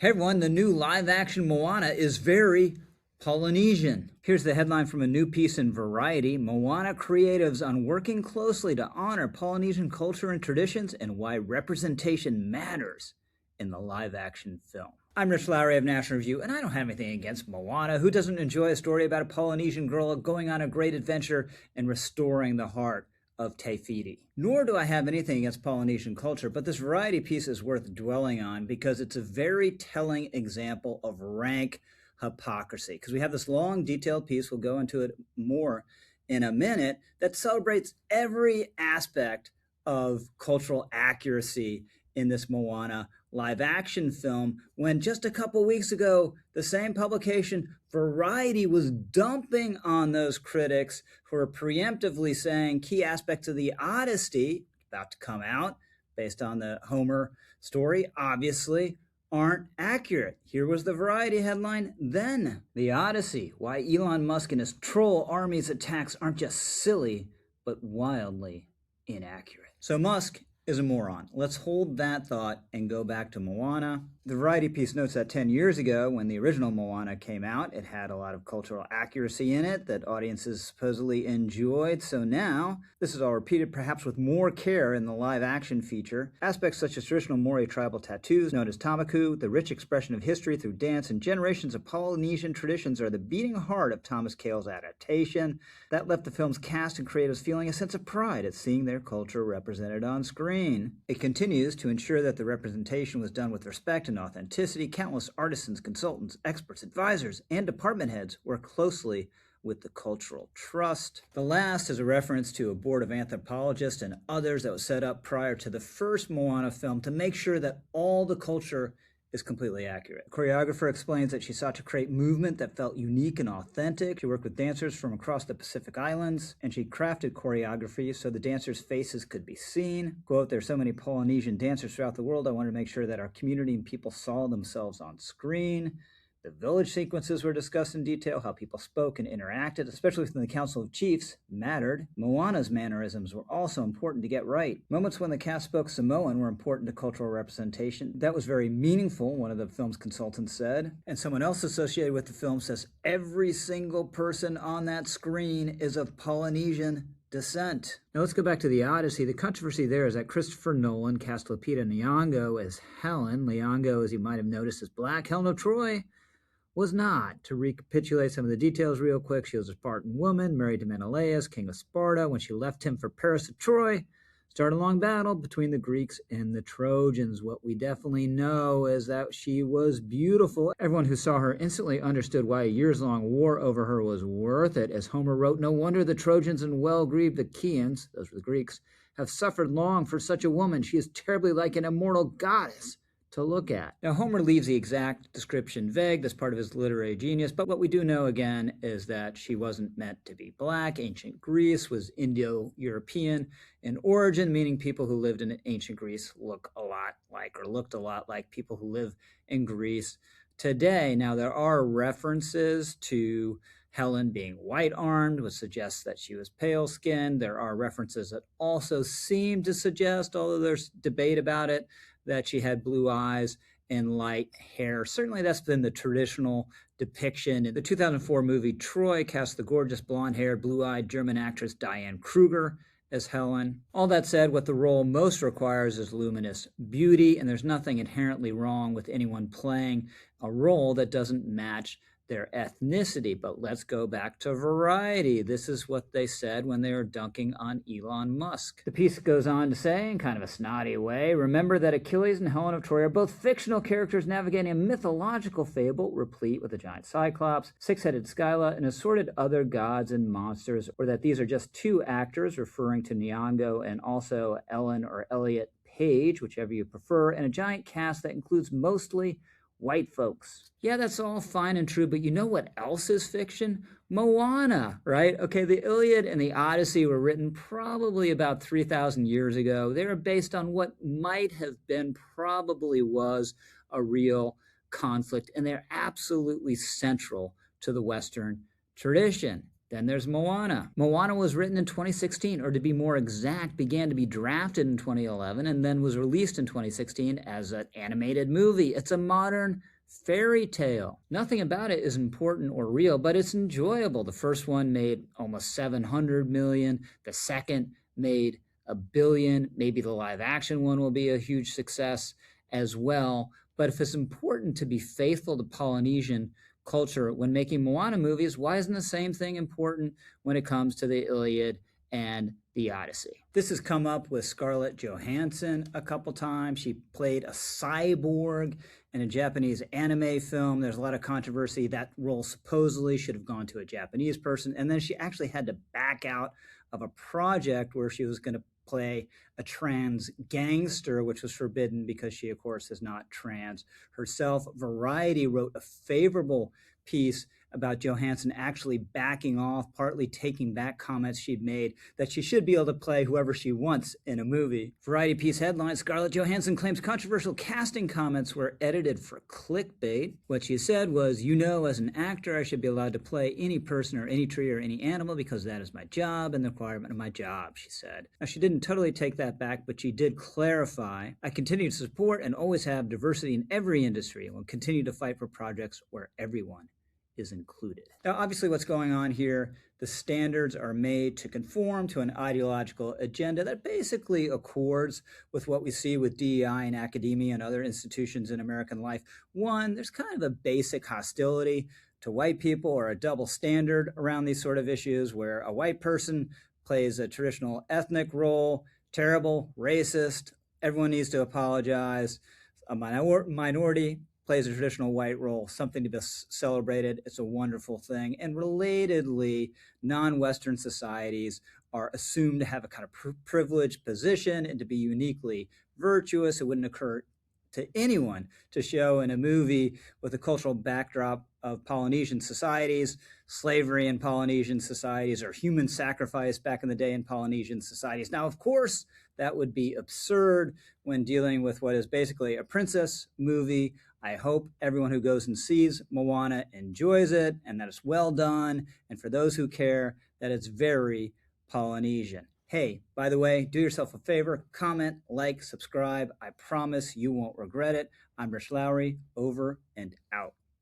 Hey everyone, the new live-action Moana is very Polynesian. Here's the headline from a new piece in Variety. Moana creatives on working closely to honor Polynesian culture and traditions and why representation matters in the live-action film. I'm Rich Lowry of National Review, and I don't have anything against Moana. Who doesn't enjoy a story about a Polynesian girl going on a great adventure and restoring the heart of Te Fiti? Nor do I have anything against Polynesian culture, but this Variety piece is worth dwelling on because it's a very telling example of rank hypocrisy. Because we have this long, detailed piece, we'll go into it more in a minute, that celebrates every aspect of cultural accuracy in this Moana live action film, when just a couple weeks ago, the same publication, Variety, was dumping on those critics who are preemptively saying key aspects of the Odyssey, about to come out based on the Homer story, obviously aren't accurate. Here was the Variety headline then. The Odyssey, why Elon Musk and his troll army's attacks aren't just silly, but wildly inaccurate. So Musk is a moron. Let's hold that thought and go back to Moana. The Variety piece notes that 10 years ago, when the original Moana came out, it had a lot of cultural accuracy in it that audiences supposedly enjoyed. So now, this is all repeated, perhaps with more care in the live-action feature. Aspects such as traditional Maori tribal tattoos, known as tamaku, the rich expression of history through dance, and generations of Polynesian traditions are the beating heart of Thomas Kail's adaptation. That left the film's cast and creatives feeling a sense of pride at seeing their culture represented on screen. It continues to ensure that the representation was done with respect and authenticity. Countless artisans, consultants, experts, advisors, and department heads work closely with the cultural trust. The last is a reference to a board of anthropologists and others that was set up prior to the first Moana film to make sure that all the culture is completely accurate. The choreographer explains that she sought to create movement that felt unique and authentic. She worked with dancers from across the Pacific Islands, and she crafted choreography so the dancers' faces could be seen. Quote, "There's so many Polynesian dancers throughout the world, I wanted to make sure that our community and people saw themselves on screen." The village sequences were discussed in detail. How people spoke and interacted, especially within the Council of Chiefs, mattered. Moana's mannerisms were also important to get right. Moments when the cast spoke Samoan were important to cultural representation. That was very meaningful, one of the film's consultants said. And someone else associated with the film says every single person on that screen is of Polynesian descent. Now let's go back to the Odyssey. The controversy there is that Christopher Nolan cast Lupita Nyong'o as Helen. Nyong'o, as you might have noticed, is black. Helen of Troy was not. To recapitulate some of the details real quick, she was a Spartan woman, married to Menelaus, king of Sparta. When she left him for Paris of Troy, started a long battle between the Greeks and the Trojans. What we definitely know is that she was beautiful. Everyone who saw her instantly understood why a years-long war over her was worth it. As Homer wrote, no wonder the Trojans and well-grieved Achaeans, those were the Greeks, have suffered long for such a woman. She is terribly like an immortal goddess to look at. Now, Homer leaves the exact description vague. That's part of his literary genius. But what we do know, again, is that she wasn't meant to be black. Ancient Greece was Indo-European in origin, meaning people who lived in ancient Greece look a lot like, or looked a lot like, people who live in Greece today. Now, there are references to Helen being white-armed, which suggests that she was pale-skinned. There are references that also seem to suggest, although there's debate about it, that she had blue eyes and light hair. Certainly that's been the traditional depiction. In the 2004 movie Troy cast the gorgeous blonde-haired, blue-eyed German actress Diane Kruger as Helen. All that said, what the role most requires is luminous beauty, and there's nothing inherently wrong with anyone playing a role that doesn't match their ethnicity. But let's go back to Variety. This is what they said when they were dunking on Elon Musk. The piece goes on to say, in kind of a snotty way, remember that Achilles and Helen of Troy are both fictional characters navigating a mythological fable replete with a giant cyclops, six-headed Skyla, and assorted other gods and monsters, or that these are just two actors, referring to Nyong'o and also Ellen or Elliot Page, whichever you prefer, and a giant cast that includes mostly white folks. Yeah, that's all fine and true, but you know what else is fiction? Moana, right? Okay, the Iliad and the Odyssey were written probably about 3,000 years ago. They were based on what might have been, probably was, a real conflict, and they're absolutely central to the Western tradition. Then there's Moana. Moana was written in 2016, or to be more exact, began to be drafted in 2011 and then was released in 2016 as an animated movie. It's a modern fairy tale. Nothing about it is important or real, but it's enjoyable. The first one made almost 700 million. The second made $1 billion. Maybe the live action one will be a huge success as well. But if it's important to be faithful to Polynesian culture when making Moana movies, why isn't the same thing important when it comes to the Iliad and the Odyssey? This has come up with Scarlett Johansson a couple times. She played a cyborg in a Japanese anime film. There's a lot of controversy. That role supposedly should have gone to a Japanese person, and then she actually had to back out of a project where she was going to play a trans gangster, which was forbidden because she, of course, is not trans herself. Variety wrote a favorable piece about Johansson actually backing off, partly taking back comments she'd made that she should be able to play whoever she wants in a movie. Variety piece headline, Scarlett Johansson claims controversial casting comments were edited for clickbait. What she said was, as an actor, I should be allowed to play any person or any tree or any animal because that is my job and the requirement of my job, she said. Now, she didn't totally take that back, but she did clarify, I continue to support and always have diversity in every industry and will continue to fight for projects where everyone is included. Now, obviously, what's going on here, the standards are made to conform to an ideological agenda that basically accords with what we see with DEI in academia and other institutions in American life. One, there's kind of a basic hostility to white people or a double standard around these sort of issues where a white person plays a traditional ethnic role, terrible, racist, everyone needs to apologize. A minority plays a traditional white role, something to be celebrated. It's a wonderful thing. And relatedly, non-Western societies are assumed to have a kind of privileged position and to be uniquely virtuous. It wouldn't occur to anyone to show in a movie with a cultural backdrop of Polynesian societies, slavery in Polynesian societies, or human sacrifice back in the day in Polynesian societies. Now, of course, that would be absurd when dealing with what is basically a princess movie. I hope everyone who goes and sees Moana enjoys it and that it's well done. And for those who care, that it's very Polynesian. Hey, by the way, do yourself a favor, comment, like, subscribe. I promise you won't regret it. I'm Rich Lowry, over and out.